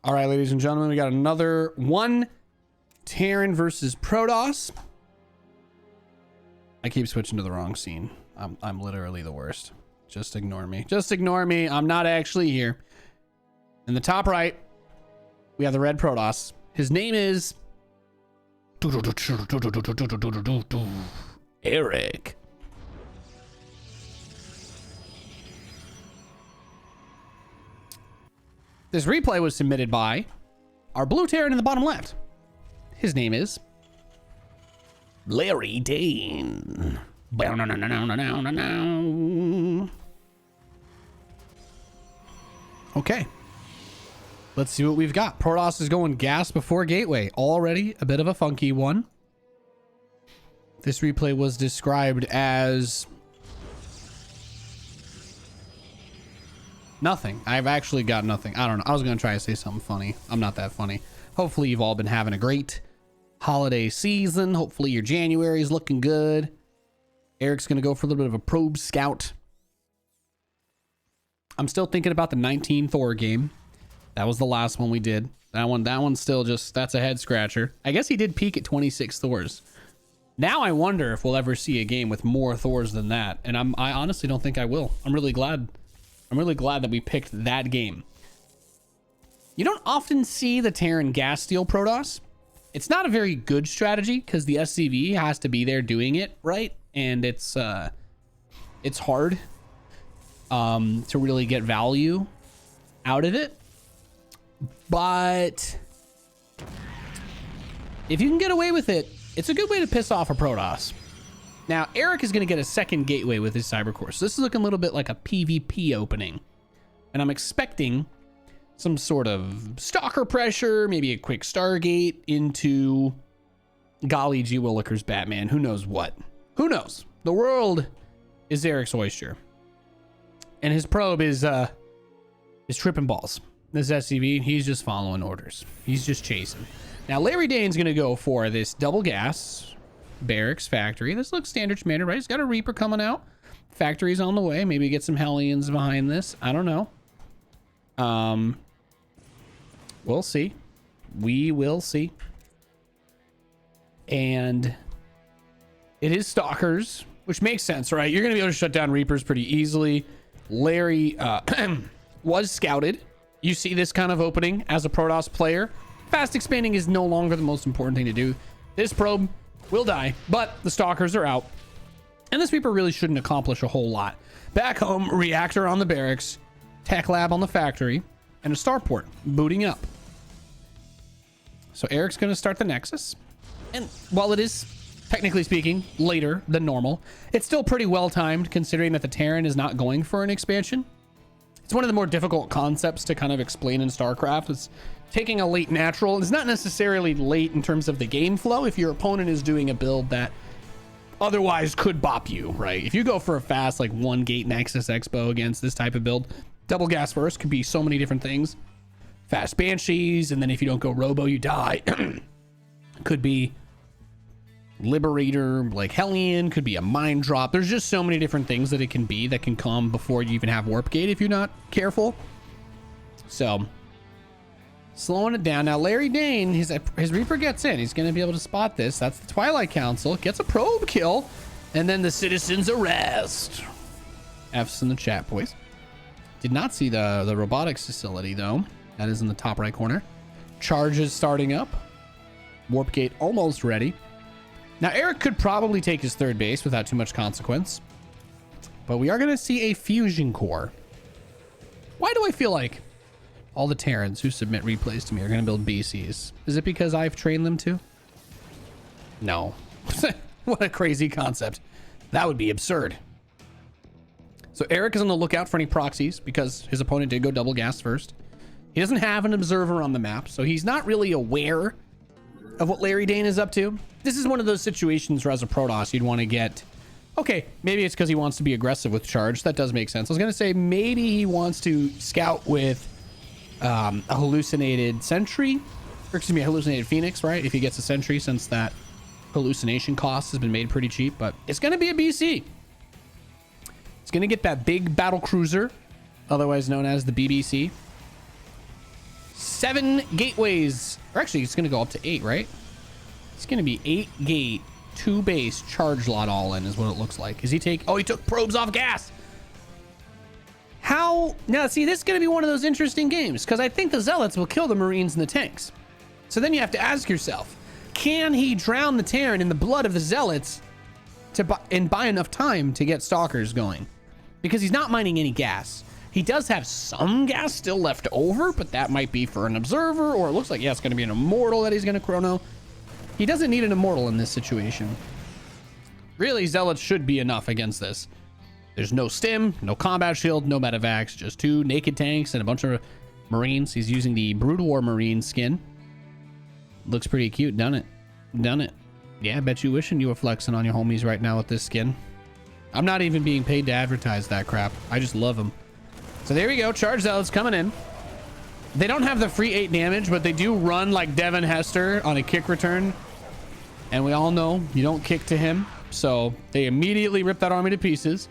All right, ladies and gentlemen, we got another one. Terran versus Protoss. I keep switching to the wrong scene. I'm literally the worst. Just ignore me. Just ignore me. I'm not actually here. In the top right, we have the red Protoss. His name is Eric. This replay was submitted by our blue Terran in the bottom left. His name is Larry Dane. Okay. Let's see what we've got. Protoss is going gas before gateway. Already a bit of a funky one. This replay was described as nothing. I've actually got nothing. I don't know. I was going to try to say something funny. I'm not that funny. Hopefully you've all been having a great holiday season. Hopefully your January is looking good. Eric's going to go for a little bit of a probe scout. I'm still thinking about the 19 Thor game. That was the last one we did. That one's still just, that's a head scratcher. I guess he did peak at 26 Thors. Now I wonder if we'll ever see a game with more Thors than that. And I honestly don't think I will. I'm really glad that we picked that game. You don't often see the Terran gas steal Protoss. It's not a very good strategy because the SCV has to be there doing it, right? And it's hard to really get value out of it. But if you can get away with it, it's a good way to piss off a Protoss. Now, Eric is going to get a second gateway with his Cybercore. So this is looking a little bit like a PvP opening. And I'm expecting some sort of stalker pressure, maybe a quick Stargate into golly gee willikers Batman. Who knows what? Who knows? The world is Eric's oyster. And his probe is tripping balls. This SCV, he's just following orders. He's just chasing. Now, Larry Dane's going to go for this double gas barracks factory. This looks standard schmander, right? He's got a Reaper coming out. Factory's on the way. Maybe get some Hellions behind this. I don't know. We'll see. We will see. And it is Stalkers, which makes sense, right? You're going to be able to shut down Reapers pretty easily. Larry was scouted. You see this kind of opening as a Protoss player. Fast expanding is no longer the most important thing to do. This probe will die, but the Stalkers are out. And this Reaper really shouldn't accomplish a whole lot. Back home, reactor on the barracks, tech lab on the factory, and a starport booting up. So Eric's going to start the Nexus. And while it is, technically speaking, later than normal, it's still pretty well timed considering that the Terran is not going for an expansion. It's one of the more difficult concepts to kind of explain in StarCraft. It's taking a late natural. It's not necessarily late in terms of the game flow if your opponent is doing a build that otherwise could bop you, right? If you go for a fast, like one gate Nexus Expo against this type of build, double gas first could be so many different things. Fast Banshees, and then if you don't go Robo, you die. Could be Liberator, like Hellion, could be a Mine Drop. There's just so many different things that it can be that can come before you even have Warp Gate if you're not careful. So, slowing it down. Now, Larry Dane, his Reaper gets in. He's going to be able to spot this. That's the Twilight Council. Gets a probe kill. And then the citizens arrest. F's in the chat, boys. Did not see the robotics facility, though. That is in the top right corner. Charges starting up. Warp Gate almost ready. Now, Eric could probably take his third base without too much consequence. But we are going to see a fusion core. Why do I feel like all the Terrans who submit replays to me are going to build BCs? Is it because I've trained them to? No. What a crazy concept. That would be absurd. So Eric is on the lookout for any proxies because his opponent did go double gas first. He doesn't have an observer on the map, so he's not really aware of what Larry Dane is up to. This is one of those situations where as a Protoss, you'd want to get... Okay, maybe it's because he wants to be aggressive with charge. That does make sense. I was going to say maybe he wants to scout with a hallucinated sentry, or excuse me, a hallucinated Phoenix, right? If he gets a sentry, since that hallucination cost has been made pretty cheap, but it's going to be a BC. It's going to get that big battle cruiser, otherwise known as the BBC. 7 gateways. Or actually, it's going to go up to 8, right? It's going to be 8 gate, 2 base, charge lot all in is what it looks like. Is he take? Oh, he took probes off gas. How? Now, see, this is going to be one of those interesting games because I think the Zealots will kill the Marines and the tanks. So then you have to ask yourself, can he drown the Terran in the blood of the Zealots and buy enough time to get Stalkers going? Because he's not mining any gas. He does have some gas still left over, but that might be for an observer, or it looks like, yeah, it's going to be an immortal that he's going to chrono. He doesn't need an immortal in this situation. Really, Zealots should be enough against this. There's no stim, no combat shield, no medevacs, just 2 naked tanks and a bunch of Marines. He's using the Brood War Marine skin. Looks pretty cute, done it? Done it. Yeah, I bet you wishing you were flexing on your homies right now with this skin. I'm not even being paid to advertise that crap. I just love them. So there we go. Charge Zealots coming in. They don't have the free 8 damage, but they do run like Devin Hester on a kick return. And we all know you don't kick to him. So they immediately rip that army to pieces.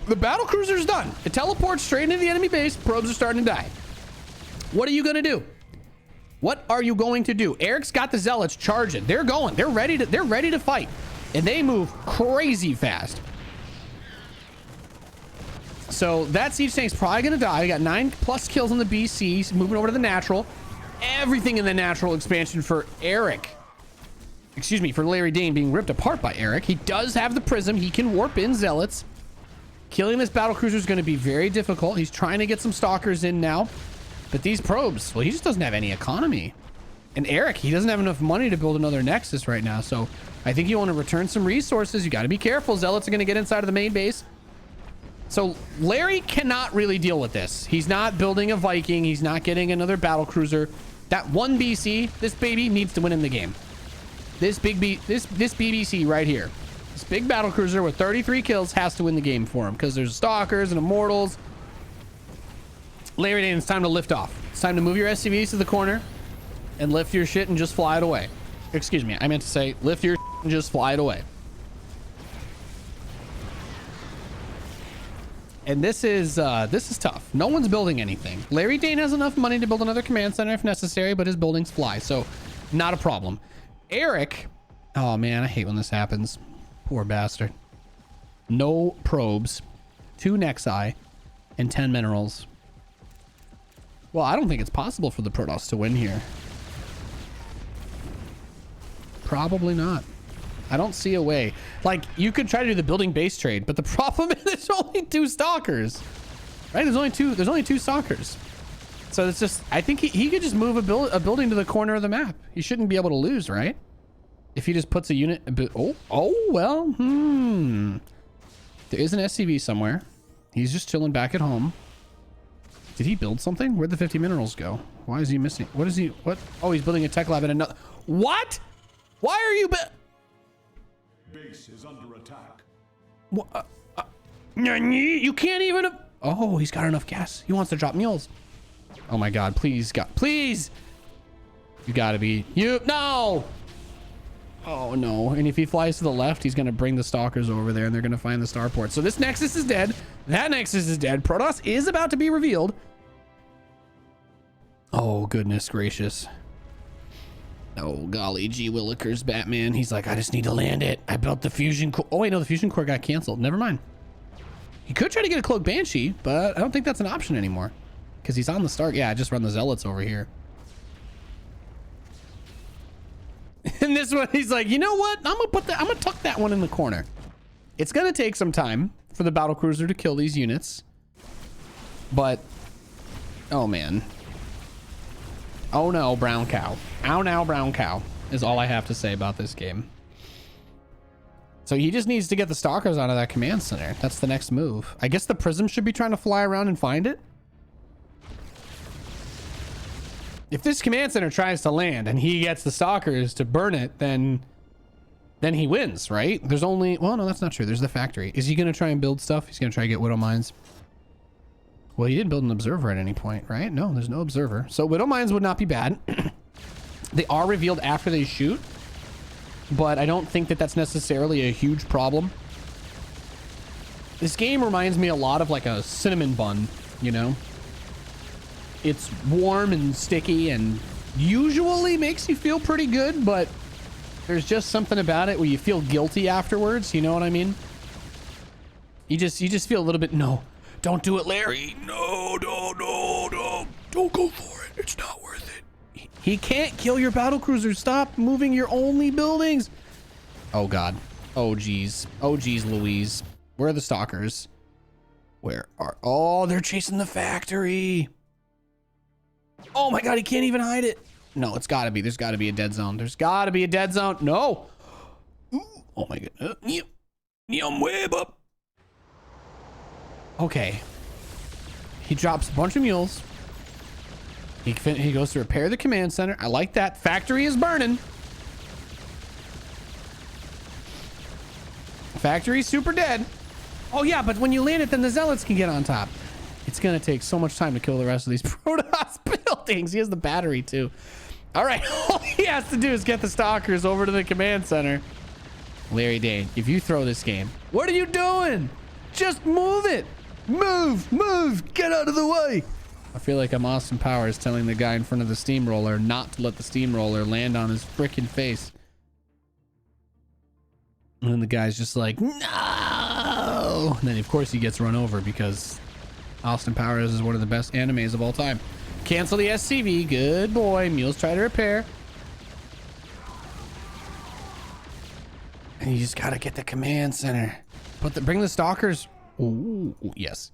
The battle cruiser's done. It teleports straight into the enemy base. Probes are starting to die. What are you going to do? What are you going to do? Eric's got the Zealots charging. They're going. They're ready to fight. And they move crazy fast. So that siege tank's probably going to die. We got 9+ kills on the BC. He's moving over to the natural. Everything in the natural expansion for Eric. Excuse me, for Larry Dane being ripped apart by Eric. He does have the prism. He can warp in Zealots. Killing this battle cruiser is going to be very difficult. He's trying to get some stalkers in now. But these probes, well, he just doesn't have any economy. And Eric, he doesn't have enough money to build another Nexus right now. So I think you want to return some resources. You got to be careful. Zealots are going to get inside of the main base. So Larry cannot really deal with this. He's not building a Viking. He's not getting another battle cruiser. That 1 BC, this baby needs to win in the game. This BBC right here. This big battle cruiser with 33 kills has to win the game for him because there's stalkers and immortals. Larry Dane, it's time to lift off. It's time to move your SCVs to the corner and lift your shit and just fly it away. Excuse me, I meant to say lift your shit and just fly it away. And this is tough. No one's building anything. Larry Dane has enough money to build another command center if necessary, but his buildings fly, so not a problem. Eric, oh man, I hate when this happens. Poor bastard. No probes, 2 Nexi, and 10 minerals. Well, I don't think it's possible for the Protoss to win here. Probably not. I don't see a way. Like, you could try to do the building base trade, but the problem is there's only 2 stalkers. Right? There's only 2 stalkers. So it's just, I think he could just move a building to the corner of the map. He shouldn't be able to lose, right? If he just puts a unit well, there is an SCV somewhere. He's just chilling back at home. Did he build something? Where'd the 50 minerals go? Why is he missing? What? Oh, he's building a tech lab in another. What? Why are you Base is under attack. What? You can't even. Oh, he's got enough gas. He wants to drop mules. Oh my God! Please, God, please! You gotta be you. No! Oh no! And if he flies to the left, he's gonna bring the stalkers over there, and they're gonna find the starport. So this Nexus is dead. That Nexus is dead. Protoss is about to be revealed. Oh goodness gracious! Oh golly gee willikers, Batman. He's like, I just need to land it. I built the fusion core. Oh wait, no, the fusion core got canceled. Never mind. He could try to get a cloak banshee, but I don't think that's an option anymore because he's on the start. Yeah, I just run the zealots over here. And this one, he's like, you know what? I'm gonna tuck that one in the corner. It's gonna take some time for the battle cruiser to kill these units, but oh man. Oh no, brown cow. Ow now, brown cow is all I have to say about this game. So he just needs to get the stalkers out of that command center. That's the next move. I guess the prism should be trying to fly around and find it. If this command center tries to land and he gets the stalkers to burn it, then he wins, right? There's only, well, no, that's not true. There's the factory. Is he going to try and build stuff? He's going to try to get Widow Mines. Well, he didn't build an observer at any point, right? No, there's no observer. So Widow Mines would not be bad. They are revealed after they shoot, but I don't think that that's necessarily a huge problem. This game reminds me a lot of like a cinnamon bun, you know? It's warm and sticky and usually makes you feel pretty good, but there's just something about it where you feel guilty afterwards. You know what I mean? You just feel a little bit, no, don't do it, Larry. No, don't go for it. It's not worth it. He can't kill your battle cruiser. Stop moving your only buildings. Oh God. Oh geez. Oh geez, Louise. Where are the stalkers? Where are, oh, they're chasing the factory. Oh my God, he can't even hide it. No, it's gotta be, there's gotta be a dead zone. There's gotta be a dead zone. No. Ooh, oh my God. Yum, web up. Okay. He drops a bunch of mules. He goes to repair the command center. I like that. Factory is burning. Factory's super dead. Oh yeah, but when you land it, then the zealots can get on top. It's gonna take so much time to kill the rest of these Protoss buildings. He has the battery too. All right, all he has to do is get the stalkers over to the command center. Larry Dane, if you throw this game, what are you doing? Just move it. Move, get out of the way. I feel like I'm Austin Powers telling the guy in front of the steamroller not to let the steamroller land on his freaking face. And then the guy's just like, no. And then of course he gets run over because Austin Powers is one of the best animes of all time. Cancel the SCV. Good boy. Mules try to repair. And you just gotta get the command center. Bring the stalkers. Ooh, yes.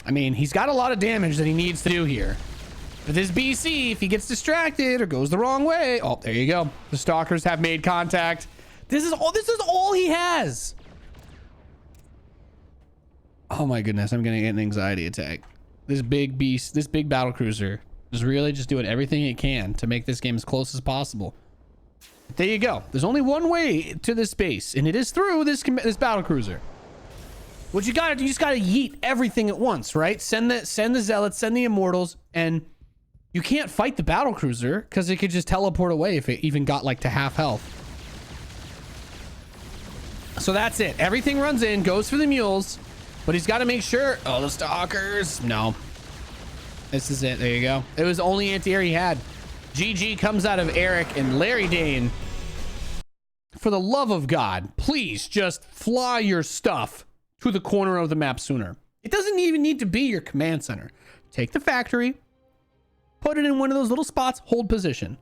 I mean, he's got a lot of damage that he needs to do here. But this BC, if he gets distracted or goes the wrong way, oh, there you go. The stalkers have made contact. This is all he has. Oh my goodness, I'm gonna get an anxiety attack. This big beast, this big battle cruiser is really just doing everything it can to make this game as close as possible. There you go. There's only one way to this base, and it is through this battle cruiser. What you just gotta yeet everything at once, right? Send the zealots, send the immortals, and you can't fight the battle cruiser because it could just teleport away if it even got like to half health. So that's it. Everything runs in, goes for the mules, but he's got to make sure. Oh, the stalkers. No. This is it. There you go. It was the only anti-air he had. GG comes out of Eric and Larry Dane. For the love of God, please just fly your stuff to the corner of the map sooner. It doesn't even need to be your command center. Take the factory, put it in one of those little spots, hold position,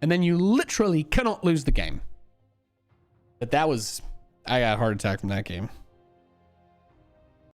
and then you literally cannot lose the game. But that was, I got a heart attack from that game.